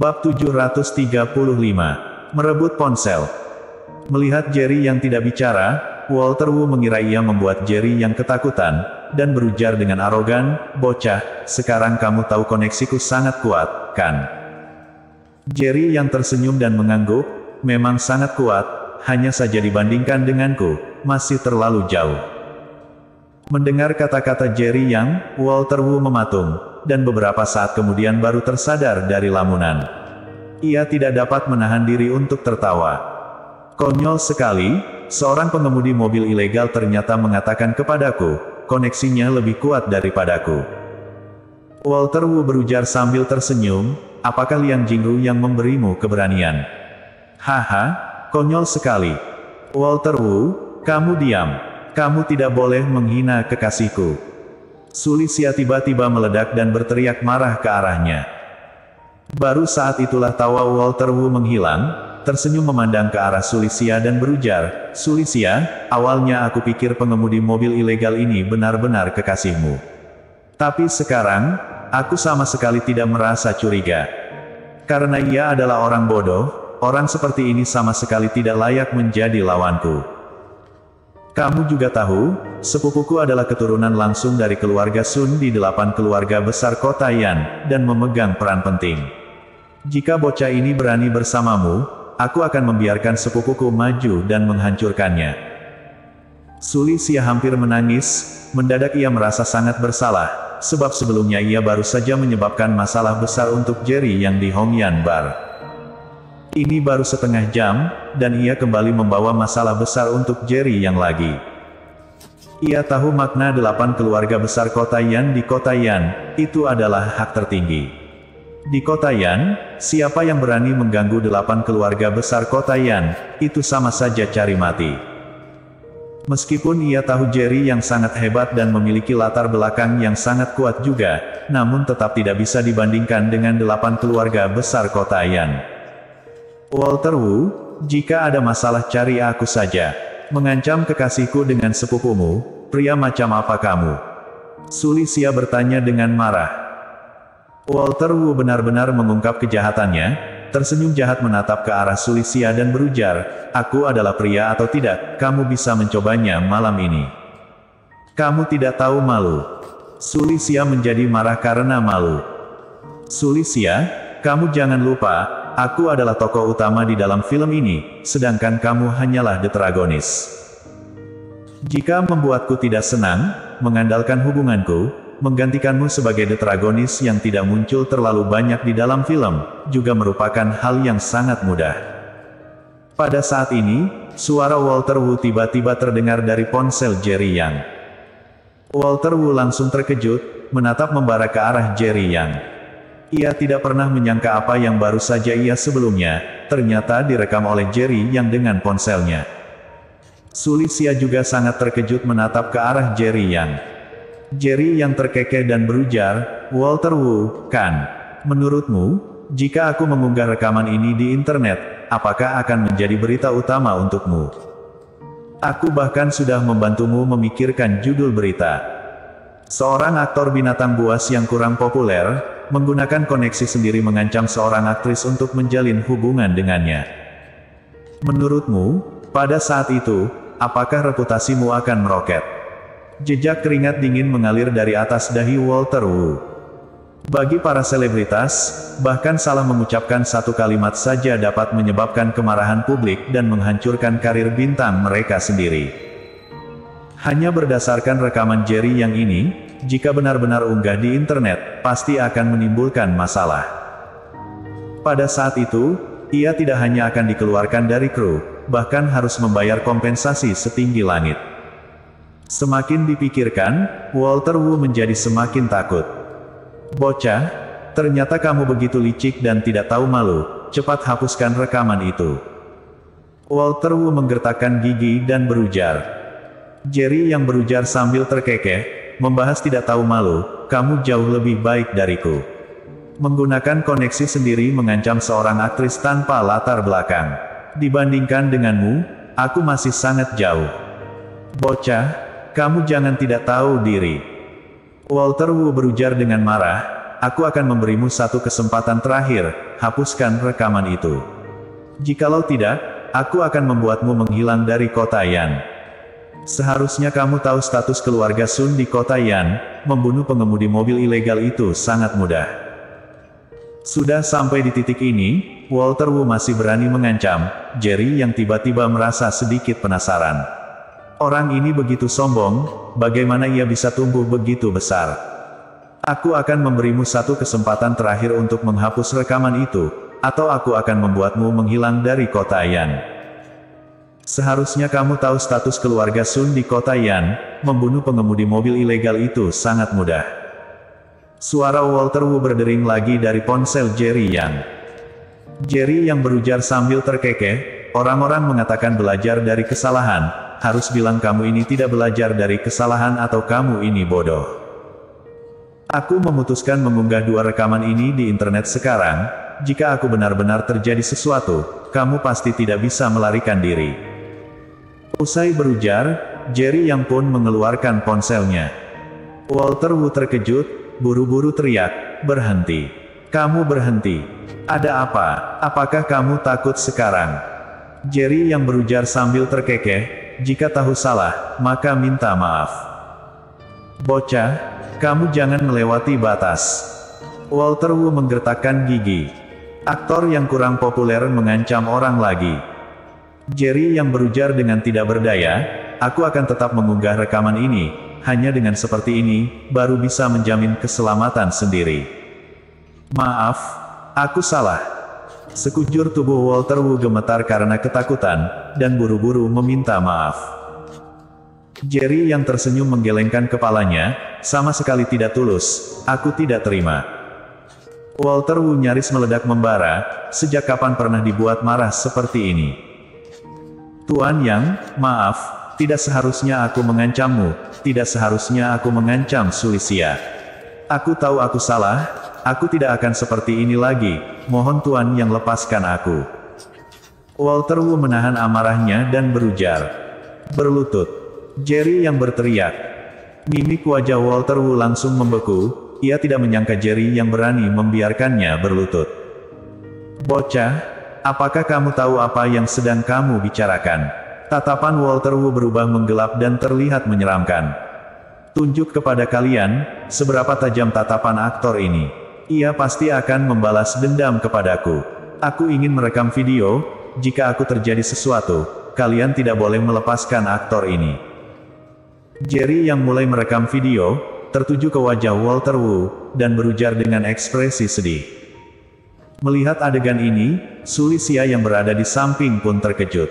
Bab 735. Merebut ponsel. Melihat Jerry yang tidak bicara, Walter Wu mengira ia membuat Jerry yang ketakutan, dan berujar dengan arogan, "Bocah, sekarang kamu tahu koneksiku sangat kuat, kan?" Jerry yang tersenyum dan mengangguk, "Memang sangat kuat, hanya saja dibandingkan denganku, masih terlalu jauh." Mendengar kata-kata Jerry yang, Walter Wu mematung, dan beberapa saat kemudian baru tersadar dari lamunan. Ia tidak dapat menahan diri untuk tertawa. "Konyol sekali, seorang pengemudi mobil ilegal ternyata mengatakan kepadaku, koneksinya lebih kuat daripadaku." Walter Wu berujar sambil tersenyum, "Apakah Liang Jingru yang memberimu keberanian?" "Haha, konyol sekali. Walter Wu, kamu diam. Kamu tidak boleh menghina kekasihku." Sulisia tiba-tiba meledak dan berteriak marah ke arahnya. Baru saat itulah tawa Walter Wu menghilang, tersenyum memandang ke arah Sulisia dan berujar, "Sulisia, awalnya aku pikir pengemudi mobil ilegal ini benar-benar kekasihmu. Tapi sekarang, aku sama sekali tidak merasa curiga. Karena ia adalah orang bodoh, orang seperti ini sama sekali tidak layak menjadi lawanku. Kamu juga tahu, sepupuku adalah keturunan langsung dari keluarga Sun di 8 keluarga besar kota Yan, dan memegang peran penting. Jika bocah ini berani bersamamu, aku akan membiarkan sepupuku maju dan menghancurkannya." Sulisia hampir menangis, mendadak ia merasa sangat bersalah, sebab sebelumnya ia baru saja menyebabkan masalah besar untuk Jerry yang di Hongyan Bar. Ini baru setengah jam, dan ia kembali membawa masalah besar untuk Jerry yang lagi. Ia tahu makna 8 keluarga besar kota Yan di kota Yan, itu adalah hak tertinggi. Di kota Yan, siapa yang berani mengganggu 8 keluarga besar kota Yan, itu sama saja cari mati. Meskipun ia tahu Jerry yang sangat hebat dan memiliki latar belakang yang sangat kuat juga, namun tetap tidak bisa dibandingkan dengan 8 keluarga besar kota Yan. "Walter Wu, jika ada masalah cari aku saja. Mengancam kekasihku dengan sepupumu, pria macam apa kamu?" Sulisia bertanya dengan marah. Walter Wu benar-benar mengungkap kejahatannya, tersenyum jahat menatap ke arah Sulisia dan berujar, "Aku adalah pria atau tidak, kamu bisa mencobanya malam ini. Kamu tidak tahu malu." Sulisia menjadi marah karena malu. "Sulisia, kamu jangan lupa, aku adalah tokoh utama di dalam film ini, sedangkan kamu hanyalah detragonis. Jika membuatku tidak senang, mengandalkan hubunganku, menggantikanmu sebagai detragonis yang tidak muncul terlalu banyak di dalam film, juga merupakan hal yang sangat mudah." Pada saat ini, suara Walter Wu tiba-tiba terdengar dari ponsel Jerry Yang. Walter Wu langsung terkejut, menatap membara ke arah Jerry Yang. Ia tidak pernah menyangka apa yang baru saja ia sebelumnya, ternyata direkam oleh Jerry yang dengan ponselnya. Sulisia juga sangat terkejut menatap ke arah Jerry yang. Jerry yang terkekeh dan berujar, "Walter Wu, kan? Menurutmu, jika aku mengunggah rekaman ini di internet, apakah akan menjadi berita utama untukmu? Aku bahkan sudah membantumu memikirkan judul berita. Seorang aktor binatang buas yang kurang populer, menggunakan koneksi sendiri mengancam seorang aktris untuk menjalin hubungan dengannya. Menurutmu, pada saat itu, apakah reputasimu akan meroket?" Jejak keringat dingin mengalir dari atas dahi Walter Wu. Bagi para selebritas, bahkan salah mengucapkan satu kalimat saja dapat menyebabkan kemarahan publik dan menghancurkan karir bintang mereka sendiri. Hanya berdasarkan rekaman Jerry yang ini, jika benar-benar unggah di internet, pasti akan menimbulkan masalah. Pada saat itu, ia tidak hanya akan dikeluarkan dari kru, bahkan harus membayar kompensasi setinggi langit. Semakin dipikirkan, Walter Wu menjadi semakin takut. "Bocah, ternyata kamu begitu licik dan tidak tahu malu, cepat hapuskan rekaman itu." Walter Wu menggertakkan gigi dan berujar. Jerry yang berujar sambil terkekeh, "Membahas tidak tahu malu, kamu jauh lebih baik dariku. Menggunakan koneksi sendiri mengancam seorang aktris tanpa latar belakang. Dibandingkan denganmu, aku masih sangat jauh. Bocah, kamu jangan tidak tahu diri." Walter Wu berujar dengan marah, aku akan memberimu satu kesempatan terakhir, hapuskan rekaman itu. Jikalau tidak, aku akan membuatmu menghilang dari kota Yan. Seharusnya kamu tahu status keluarga Sun di kota Yan, membunuh pengemudi mobil ilegal itu sangat mudah. Sudah sampai di titik ini, Walter Wu masih berani mengancam, Jerry yang tiba-tiba merasa sedikit penasaran. Orang ini begitu sombong, bagaimana ia bisa tumbuh begitu besar? Aku akan memberimu satu kesempatan terakhir untuk menghapus rekaman itu, atau aku akan membuatmu menghilang dari kota Yan. Seharusnya kamu tahu status keluarga Sun di kota Yan, membunuh pengemudi mobil ilegal itu sangat mudah. Suara Walter Wu berdering lagi dari ponsel Jerry Yang. Jerry yang berujar sambil terkekeh, orang-orang mengatakan belajar dari kesalahan, harus bilang kamu ini tidak belajar dari kesalahan atau kamu ini bodoh. Aku memutuskan mengunggah 2 rekaman ini di internet sekarang, jika aku benar-benar terjadi sesuatu, kamu pasti tidak bisa melarikan diri. Usai berujar, Jerry Yang pun mengeluarkan ponselnya. Walter Wu terkejut, buru-buru teriak, berhenti. Kamu berhenti. Ada apa? Apakah kamu takut sekarang? Jerry Yang berujar sambil terkekeh, jika tahu salah, maka minta maaf. Bocah, kamu jangan melewati batas. Walter Wu menggertakkan gigi. Aktor yang kurang populer mengancam orang lagi. Jerry yang berujar dengan tidak berdaya, aku akan tetap mengunggah rekaman ini, hanya dengan seperti ini, baru bisa menjamin keselamatan sendiri. Maaf, aku salah. Sekujur tubuh Walter Wu gemetar karena ketakutan, dan buru-buru meminta maaf. Jerry yang tersenyum menggelengkan kepalanya, sama sekali tidak tulus, aku tidak terima. Walter Wu nyaris meledak membara, sejak kapan pernah dibuat marah seperti ini? Tuan Yang, maaf, tidak seharusnya aku mengancammu, tidak seharusnya aku mengancam Sulisia. Aku tahu aku salah, aku tidak akan seperti ini lagi, mohon Tuan Yang lepaskan aku. Walter Wu menahan amarahnya dan berujar. Berlutut. Jerry yang berteriak. Mimik wajah Walter Wu langsung membeku, ia tidak menyangka Jerry yang berani membiarkannya berlutut. Bocah, apakah kamu tahu apa yang sedang kamu bicarakan? Tatapan Walter Wu berubah menggelap dan terlihat menyeramkan. Tunjuk kepada kalian, seberapa tajam tatapan aktor ini. Ia pasti akan membalas dendam kepadaku. Aku ingin merekam video, jika aku terjadi sesuatu, kalian tidak boleh melepaskan aktor ini. Jerry yang mulai merekam video, tertuju ke wajah Walter Wu, dan berujar dengan ekspresi sedih. Melihat adegan ini, Sulisia yang berada di samping pun terkejut.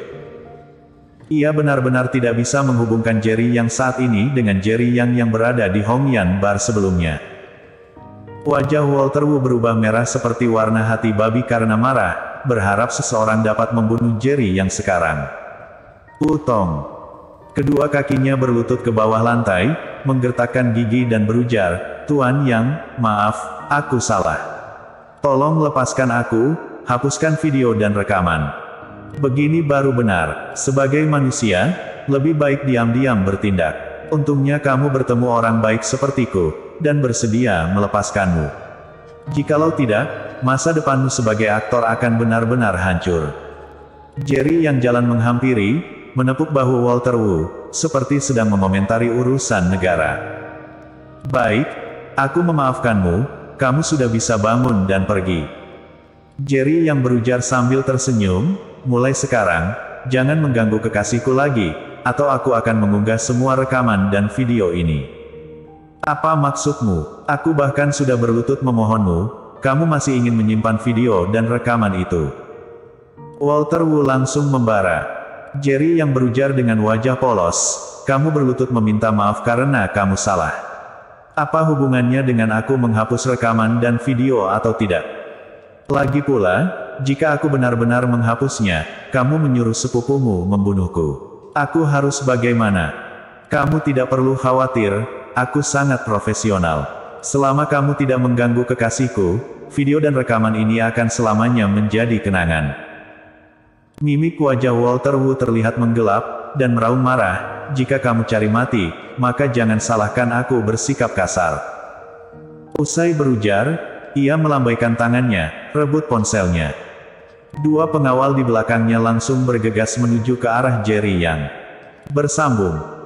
Ia benar-benar tidak bisa menghubungkan Jerry yang saat ini dengan Jerry yang berada di Hongyan Bar sebelumnya. Wajah Walter Wu berubah merah seperti warna hati babi karena marah, berharap seseorang dapat membunuh Jerry yang sekarang. Utong. Kedua kakinya berlutut ke bawah lantai, menggertakkan gigi dan berujar, Tuan Yang, maaf, aku salah. Tolong lepaskan aku, hapuskan video dan rekaman. Begini baru benar, sebagai manusia, lebih baik diam-diam bertindak. Untungnya kamu bertemu orang baik sepertiku, dan bersedia melepaskanmu. Jikalau tidak, masa depanmu sebagai aktor akan benar-benar hancur. Jerry yang jalan menghampiri, menepuk bahu Walter Wu, seperti sedang mengomentari urusan negara. Baik, aku memaafkanmu, kamu sudah bisa bangun dan pergi. Jerry yang berujar sambil tersenyum, mulai sekarang, jangan mengganggu kekasihku lagi, atau aku akan mengunggah semua rekaman dan video ini. Apa maksudmu? Aku bahkan sudah berlutut memohonmu, kamu masih ingin menyimpan video dan rekaman itu. Walter Wu langsung membara. Jerry yang berujar dengan wajah polos, kamu berlutut meminta maaf karena kamu salah. Apa hubungannya dengan aku menghapus rekaman dan video atau tidak? Lagi pula, jika aku benar-benar menghapusnya, kamu menyuruh sepupumu membunuhku. Aku harus bagaimana? Kamu tidak perlu khawatir, aku sangat profesional. Selama kamu tidak mengganggu kekasihku, video dan rekaman ini akan selamanya menjadi kenangan. Mimik wajah Walter Wu terlihat menggelap, dan meraung marah, jika kamu cari mati, maka jangan salahkan aku bersikap kasar. Usai berujar, ia melambaikan tangannya, rebut ponselnya. Dua pengawal di belakangnya langsung bergegas menuju ke arah Jerry Yang. Bersambung.